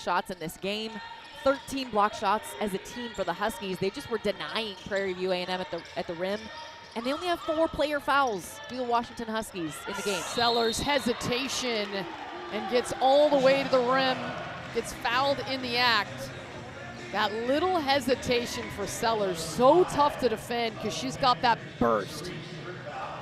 shots in this game. 13 block shots as a team for the Huskies. They just were denying Prairie View A&M at the rim. And they only have 4 player fouls to the Washington Huskies in the game. Sellers hesitation and gets all the way to the rim, gets fouled in the act. That little hesitation for Sellers, so tough to defend because she's got that burst.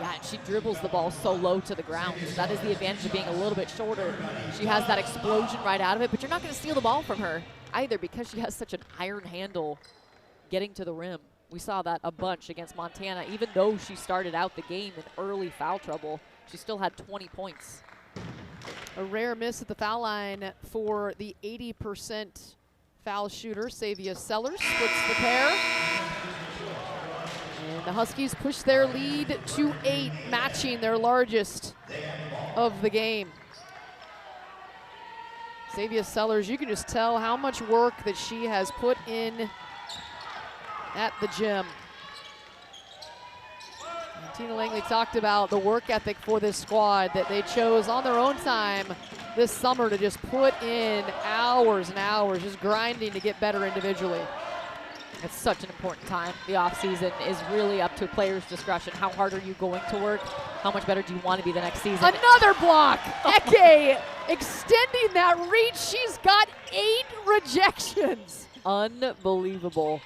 Yeah, and she dribbles the ball so low to the ground. So that is the advantage of being a little bit shorter. She has that explosion right out of it, but you're not going to steal the ball from her either because she has such an iron handle getting to the rim. We saw that a bunch against Montana. Even though she started out the game in early foul trouble, she still had 20 points. A rare miss at the foul line for the 80% foul shooter, Savia Sellers, splits the pair. And the Huskies push their lead to 8, matching their largest of the game. Savia Sellers, you can just tell how much work that she has put in at the gym. And Tina Langley talked about the work ethic for this squad that they chose on their own time this summer to just put in hours and hours, just grinding to get better individually. It's such an important time. The offseason is really up to a player's discretion. How hard are you going to work? How much better do you want to be the next season? Another block! Eke extending that reach. She's got 8 rejections. Unbelievable.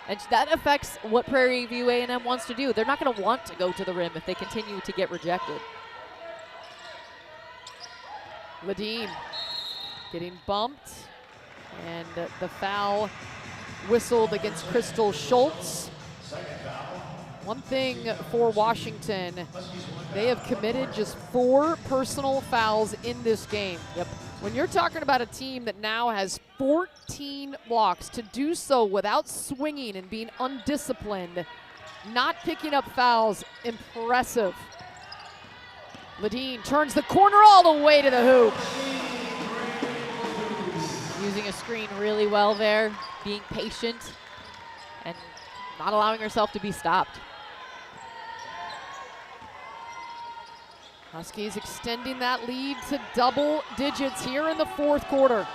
And that affects what Prairie View A&M wants to do. They're not going to want to go to the rim if they continue to get rejected. Ladine getting bumped. And the foul whistled against Crystal Schultz. One thing for Washington, they have committed just 4 personal fouls in this game. Yep. When you're talking about a team that now has 14 blocks, to do so without swinging and being undisciplined, not picking up fouls, impressive. Ladine turns the corner all the way to the hoop. Using a screen really well there, being patient, and not allowing herself to be stopped. Huskies extending that lead to double digits here in the 4th quarter.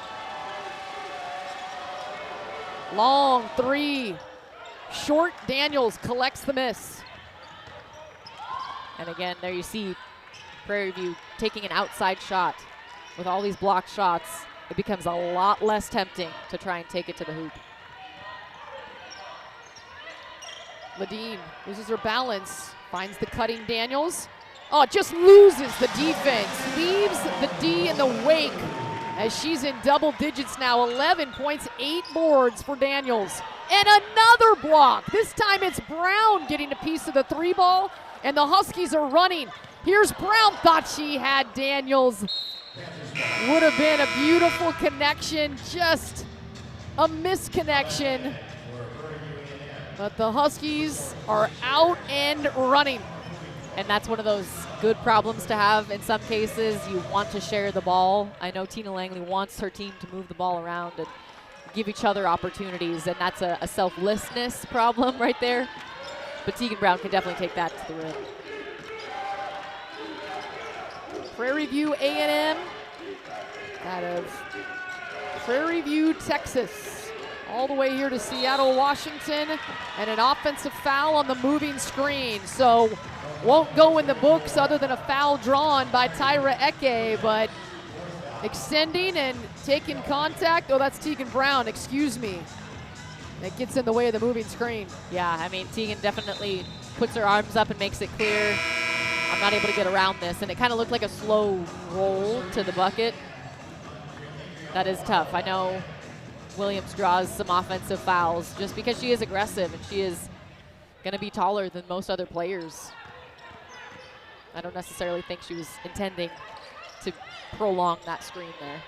Long 3. Short Daniels collects the miss. And again, there you see Prairie View taking an outside shot. With all these blocked shots, it becomes a lot less tempting to try and take it to the hoop. Ladine loses her balance, finds the cutting Daniels. Oh, just loses the defense, leaves the D in the wake as she's in double digits now. 11 points, 8 boards for Daniels. And another block. This time it's Brown getting a piece of the 3 ball, and the Huskies are running. Here's Brown, thought she had Daniels. Would have been a beautiful connection, just a misconnection. But the Huskies are out and running. And that's one of those good problems to have in some cases. You want to share the ball. I know Tina Langley wants her team to move the ball around and give each other opportunities, and that's a selflessness problem right there. But Tegan Brown can definitely take that to the rim. Prairie View A&M out of Prairie View, Texas, all the way here to Seattle, Washington, and an offensive foul on the moving screen. So won't go in the books other than a foul drawn by Tyra Eke, but extending and taking contact. Oh, that's Tegan Brown, excuse me. That gets in the way of the moving screen. Yeah, I mean, Tegan definitely puts her arms up and makes it clear, I'm not able to get around this. And it kind of looked like a slow roll to the bucket. That is tough. I know Williams draws some offensive fouls just because she is aggressive and she is going to be taller than most other players. I don't necessarily think she was intending to prolong that screen there.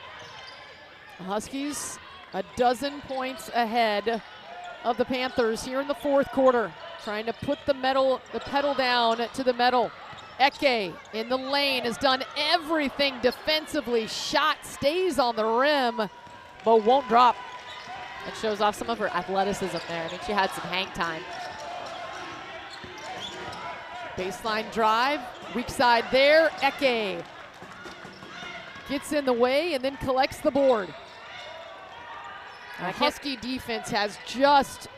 The Huskies a dozen points ahead of the Panthers here in the 4th quarter, trying to put the pedal down to the metal. Eke in the lane has done everything defensively. Shot stays on the rim, but won't drop. And shows off some of her athleticism there. I mean, she had some hang time. Baseline drive, weak side there, Eke. gets in the way and then collects the board. And Husky defense has just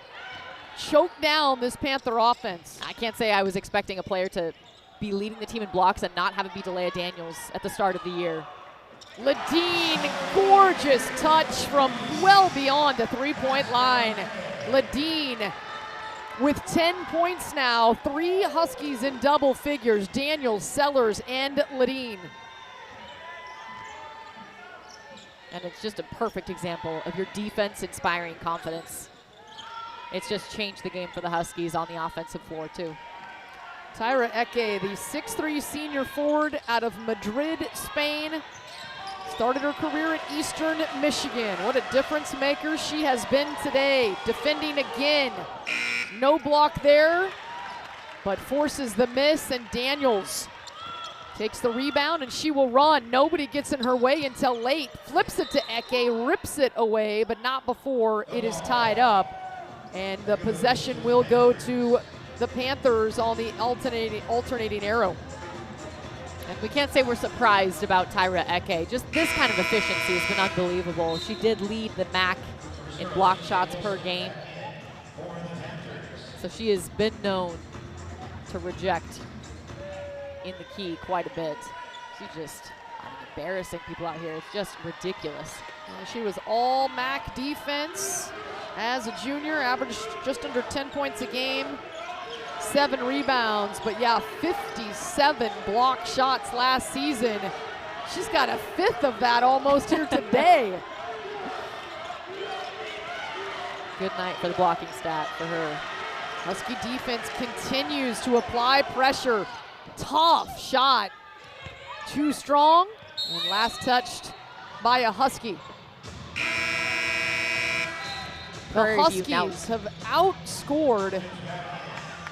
choked down this Panther offense. I can't say I was expecting a player to be leading the team in blocks and not have it be Delia Daniels at the start of the year. Ladine, gorgeous touch from well beyond the three-point line. Ladine with 10 points now, 3 Huskies in double figures, Daniels, Sellers, and Ladine. And it's just a perfect example of your defense inspiring confidence. It's just changed the game for the Huskies on the offensive floor too. Tyra Eke, the 6'3" senior forward out of Madrid, Spain. Started her career at Eastern Michigan. What a difference maker she has been today. Defending again. No block there, but forces the miss, and Daniels takes the rebound, and she will run. Nobody gets in her way until late. Flips it to Eke, rips it away, but not before it is tied up. And the possession will go to the Panthers on the alternating arrow. And we can't say we're surprised about Tyra Eke. Just this kind of efficiency has been unbelievable. She did lead the MAC in block shots per game. So she has been known to reject in the key quite a bit. She's just embarrassing people out here. It's just ridiculous. She was all MAC defense as a junior, averaged just under 10 points a game, 7 rebounds, but yeah, 57 block shots last season. She's got a 5th of that almost here today. Good night for the blocking stat for her. Husky defense continues to apply pressure. Tough shot. Too strong, and last touched by a Husky. The Huskies have outscored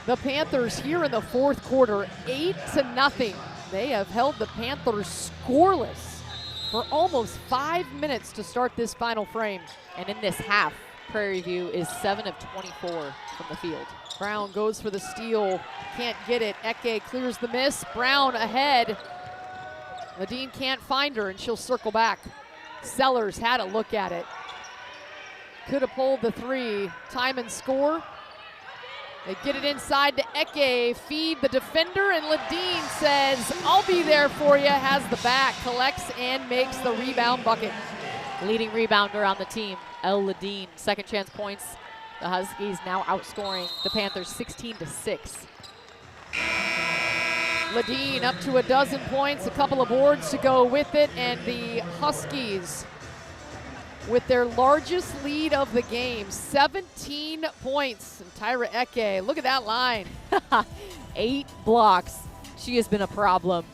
the Panthers here in the fourth quarter, 8-0. They have held the Panthers scoreless for almost 5 minutes to start this final frame. And in this half, Prairie View is 7 of 24 from the field. Brown goes for the steal, can't get it. Eke clears the miss, Brown ahead. Ladine can't find her, and she'll circle back. Sellers had a look at it. Could have pulled the 3, time and score. They get it inside to Eke, feed the defender, and Ladine says, I'll be there for you, has the back, collects and makes the rebound bucket. Leading rebounder on the team, El Ladine. Second chance points. The Huskies now outscoring the Panthers 16-6. Ladine up to 12 points, a couple of boards to go with it, and the Huskies with their largest lead of the game, 17 points. And Tyra Eke, look at that line. 8 blocks. She has been a problem.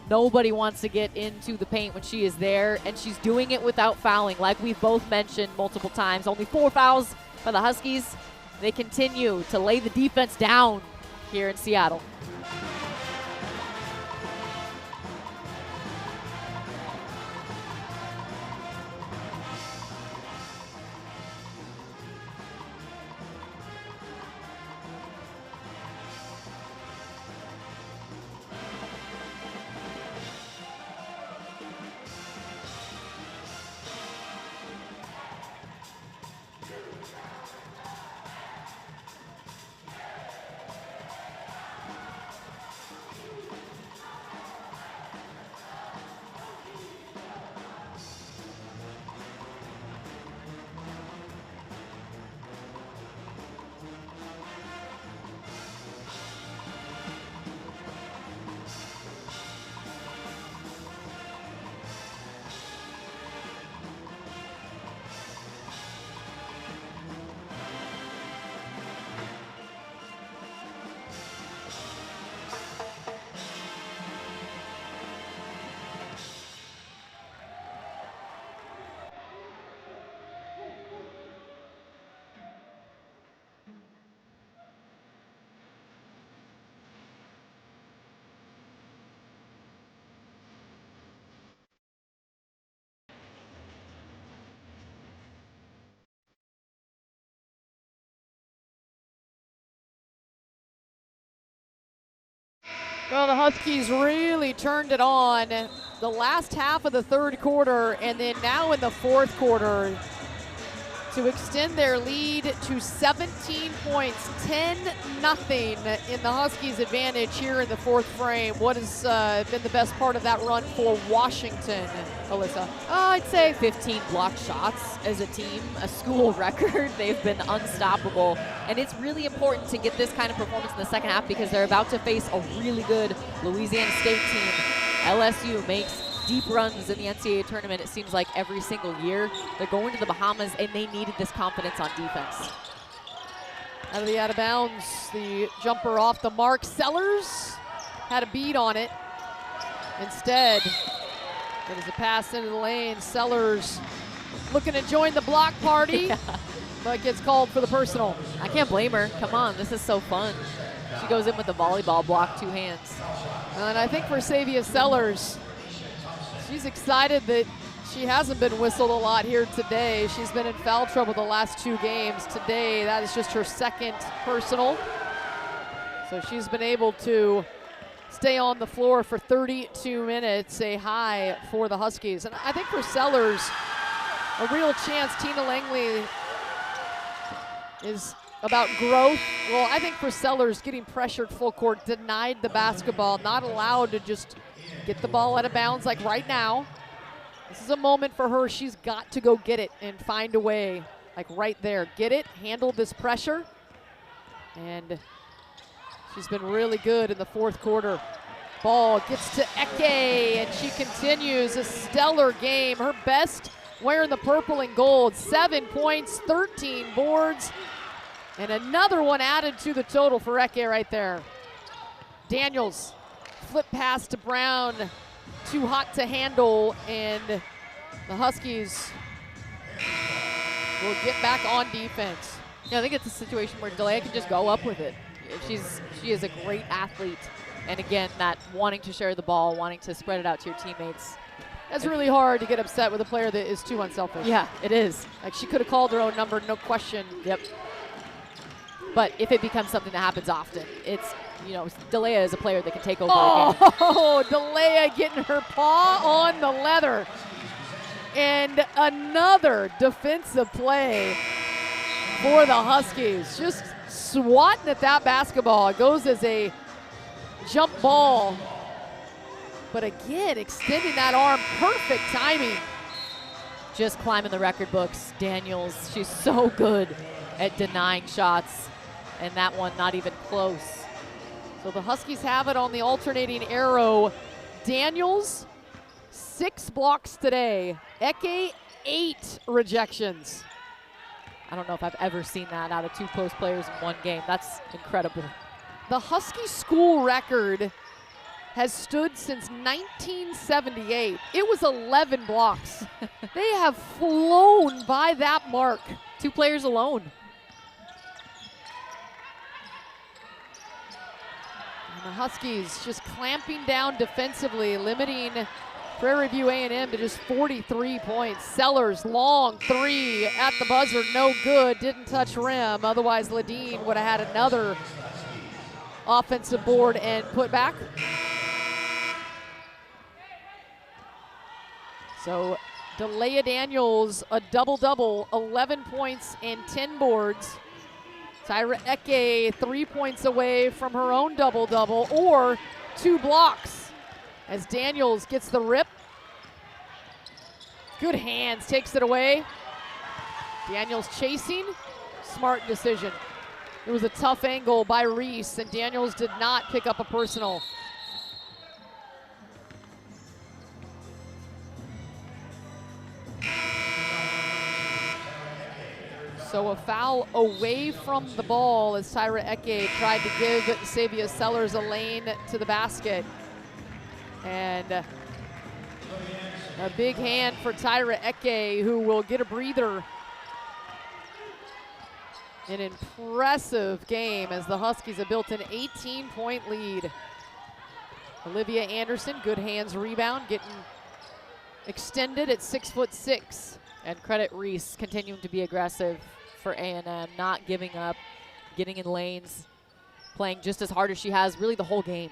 Nobody wants to get into the paint when she is there, and she's doing it without fouling, like we've both mentioned multiple times. Only 4 fouls by the Huskies. They continue to lay the defense down here in Seattle. Well, the Huskies really turned it on. the last half of the third quarter and then now in the fourth quarter to extend their lead to 17 points, 10-0 in the Huskies' advantage here in the fourth frame. What has been the best part of that run for Washington, Alyssa? I'd say 15 blocked shots as a team, a school record. They've been unstoppable, and it's really important to get this kind of performance in the second half because they're about to face a really good Louisiana State team. LSU makes deep runs in the NCAA tournament, it seems like every single year. They're going to the Bahamas, and they needed this confidence on defense. Out of bounds, the jumper off the mark. Sellers had a beat on it. Instead, it is a pass into the lane. Sellers looking to join the block party, but gets called for the personal. I can't blame her. Come on, this is so fun. She goes in with the volleyball block, 2 hands. And I think for Savia Sellers, she's excited that she hasn't been whistled a lot here today. She's been in foul trouble the last 2 games. Today, that is just her second personal. So she's been able to stay on the floor for 32 minutes, a high for the Huskies. And I think for Sellers, a real chance. Tina Langley is about growth. Well, I think for Sellers, getting pressured full court, denied the basketball, not allowed to just get the ball out of bounds like right now. This is a moment for her. She's got to go get it and find a way, like right there. Get it, handle this pressure. And she's been really good in the fourth quarter. Ball gets to Eke, and she continues a stellar game. Her best wearing the purple and gold. 7 points, 13 boards, and another one added to the total for Eke right there. Daniels, flip pass to Brown, too hot to handle, and the Huskies will get back on defense. Yeah, I think it's a situation where Delia can just go up with it. She is a great athlete, and again, that wanting to share the ball, wanting to spread it out to your teammates. It's really hard to get upset with a player that is too unselfish. Yeah, it is. Like, she could have called her own number, no question. Yep. But if it becomes something that happens often, it's, Delia is a player that can take over a game. Oh, Delia getting her paw on the leather. And another defensive play for the Huskies. Just swatting at that basketball. It goes as a jump ball. But again, extending that arm, perfect timing. Just climbing the record books. Daniels, she's so good at denying shots. And that one not even close. So the Huskies have it on the alternating arrow. Daniels, 6 blocks today. Eke, 8 rejections. I don't know if I've ever seen that out of 2 post players in one game. That's incredible. The Husky school record has stood since 1978. It was 11 blocks. They have flown by that mark. 2 players alone. And the Huskies just clamping down defensively, limiting Prairie View A&M to just 43 points. Sellers, long 3 at the buzzer, no good, didn't touch rim. Otherwise, Ladine would have had another offensive board and put back. So Delia Daniels, a double-double, 11 points and 10 boards. Tyra Eke 3 points away from her own double-double, or 2 blocks as Daniels gets the rip. Good hands, takes it away. Daniels chasing, smart decision. It was a tough angle by Reese, and Daniels did not pick up a personal. So a foul away from the ball as Tyra Eke tried to give Savia Sellers a lane to the basket. And a big hand for Tyra Eke, who will get a breather. An impressive game as the Huskies have built an 18-point lead. Olivia Anderson, good hands rebound, getting extended at 6'6". And credit Reese continuing to be aggressive for A&M, not giving up, getting in lanes, playing just as hard as she has really the whole game.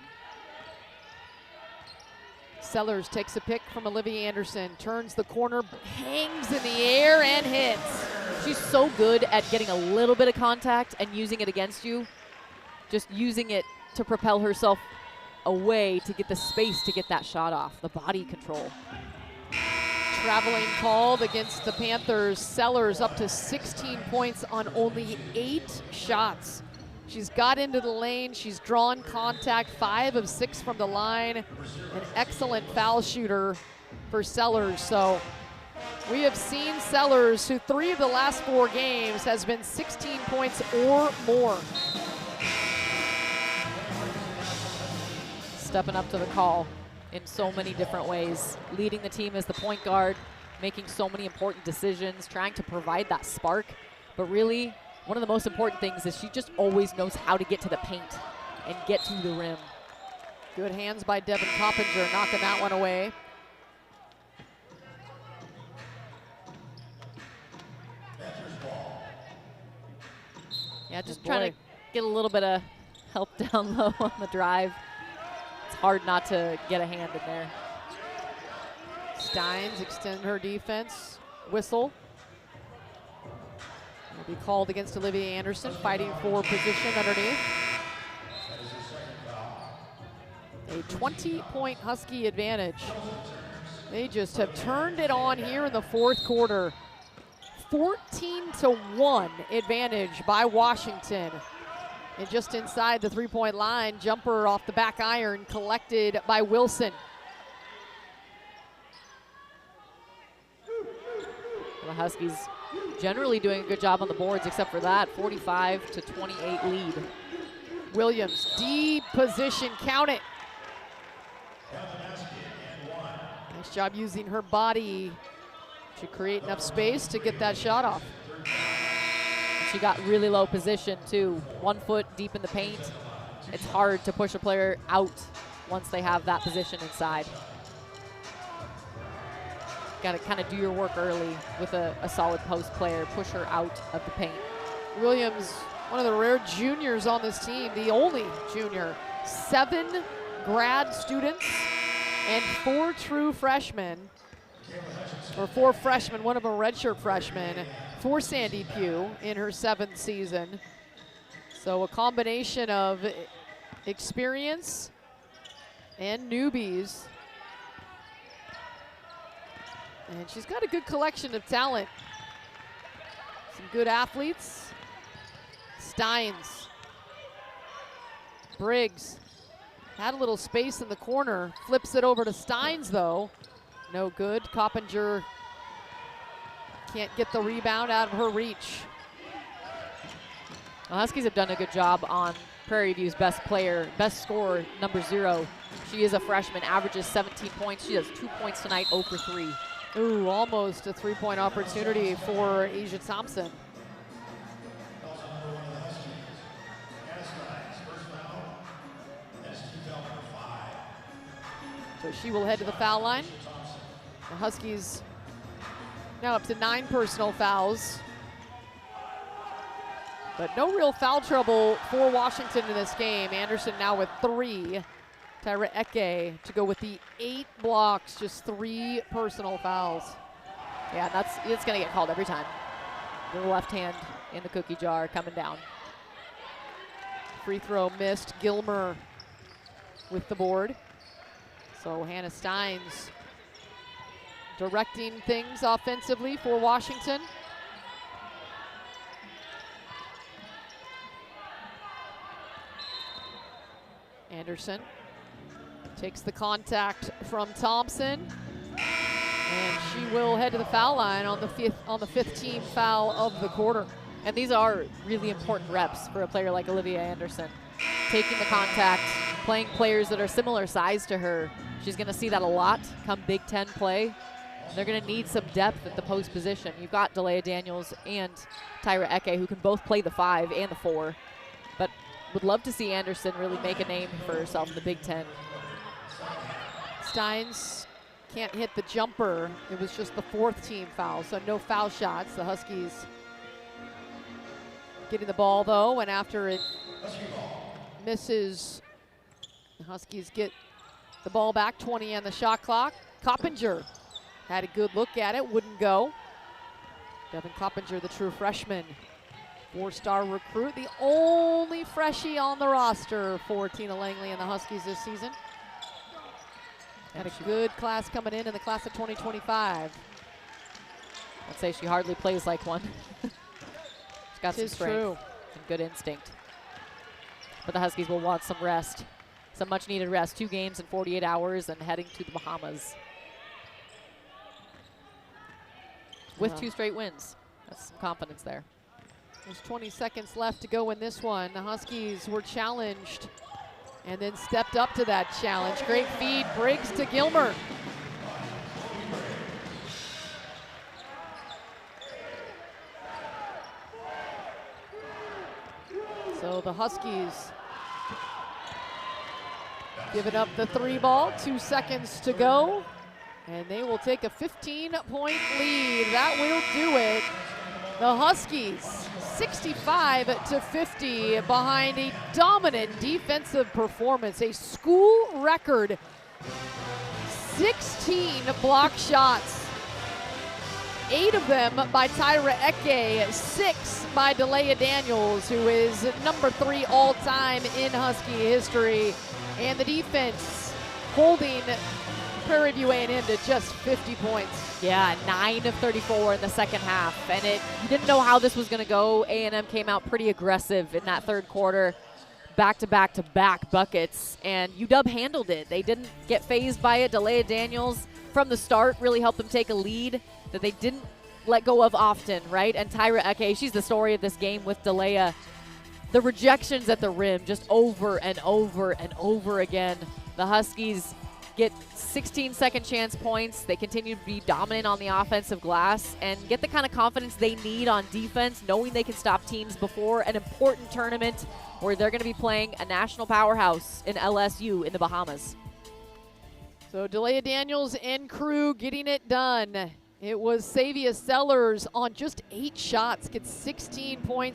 Sellers takes a pick from Olivia Anderson, turns the corner, hangs in the air, and hits. She's so good at getting a little bit of contact and using it against you. Just using it to propel herself away to get the space to get that shot off. The body control. Traveling called against the Panthers. Sellers up to 16 points on only 8 shots. She's got into the lane. She's drawn contact, 5 of 6 from the line. An excellent foul shooter for Sellers. So we have seen Sellers, who 3 of the last 4 games has been 16 points or more. Stepping up to the call in so many different ways, leading the team as the point guard, making so many important decisions, trying to provide that spark. But really, one of the most important things is she just always knows how to get to the paint and get to the rim. Good hands by Devin Coppinger, knocking that one away. Yeah, just trying to get a little bit of help down low on the drive. It's hard not to get a hand in there. Steins extend her defense. Whistle. Will be called against Olivia Anderson, fighting for position underneath. A 20-point Husky advantage. They just have turned it on here in the 4th quarter. 14-1 advantage by Washington. And just inside the 3-point line, jumper off the back iron collected by Wilson. The Huskies generally doing a good job on the boards, except for that 45-28 lead. Williams, deep position, count it. Nice job using her body to create enough space to get that shot off. And she got really low position too. 1 foot deep in the paint. It's hard to push a player out once they have that position inside. Got to kind of do your work early with a solid post player, push her out of the paint. Williams, one of the rare juniors on this team, the only junior. 7 grad students and 4 true freshmen, or 4 freshmen, one of them redshirt freshman, for Sandy Pugh in her 7th season. So a combination of experience and newbies. And she's got a good collection of talent. Some good athletes. Steins. Briggs had a little space in the corner. Flips it over to Steins though. No good. Coppinger can't get the rebound out of her reach. The Huskies have done a good job on Prairie View's best player, best scorer, number 0. She is a freshman, averages 17 points. She has 2 points tonight, 0 for 3. Ooh, almost a 3-point opportunity for Asia Thompson. So she will head to the foul line. The Huskies now up to 9 personal fouls. But no real foul trouble for Washington in this game. Anderson now with 3. Tyra Eke to go with the 8 blocks, just 3 personal fouls. Yeah, it's going to get called every time. The left hand in the cookie jar coming down. Free throw missed. Gilmer with the board. So Hannah Steins directing things offensively for Washington. Anderson takes the contact from Thompson, and she will head to the foul line on the 5th team foul of the quarter. And these are really important reps for a player like Olivia Anderson. Taking the contact, playing players that are similar size to her. She's going to see that a lot come Big Ten play. They're going to need some depth at the post position. You've got Delia Daniels and Tyra Eke, who can both play the 5 and the 4. But would love to see Anderson really make a name for herself in the Big Ten. Steins can't hit the jumper. It was just the 4th team foul, so no foul shots. The Huskies getting the ball though, and after it misses, the Huskies get the ball back, 20 on the shot clock. Coppinger had a good look at it, wouldn't go. Devin Coppinger, the true freshman, 4-star recruit, the only freshie on the roster for Tina Langley and the Huskies this season. Had a good class coming in the class of 2025. I'd say she hardly plays like one. She's got some strength true. and good instinct. But the Huskies will want some rest, some much needed rest. 2 games in 48 hours and heading to the Bahamas with 2 straight wins. That's some confidence there. There's 20 seconds left to go in this one. The Huskies were challenged and then stepped up to that challenge. Great feed, Briggs to Gilmer. So the Huskies giving up the 3 ball, 2 seconds to go. And they will take a 15-point lead. That will do it. The Huskies 65-50 behind a dominant defensive performance. A school record 16 block shots. 8 of them by Tyra Eke, 6 by Delia Daniels, who is number 3 all-time in Husky history. And the defense holding Prairie View A&M to just 50 points. Yeah, 9 of 34 in the second half. And you didn't know how this was going to go. A&M came out pretty aggressive in that third quarter. Back-to-back-to-back buckets. And UW handled it. They didn't get fazed by it. Delia Daniels from the start really helped them take a lead that they didn't let go of often, right? And Tyra Eke, she's the story of this game with Delia. The rejections at the rim just over and over and over again. The Huskies get 16 second chance points. They continue to be dominant on the offensive glass and get the kind of confidence they need on defense, knowing they can stop teams before an important tournament where they're going to be playing a national powerhouse in LSU in the Bahamas. So Delia Daniels and crew getting it done. It was Savia Sellers on just 8 shots, gets 16 points.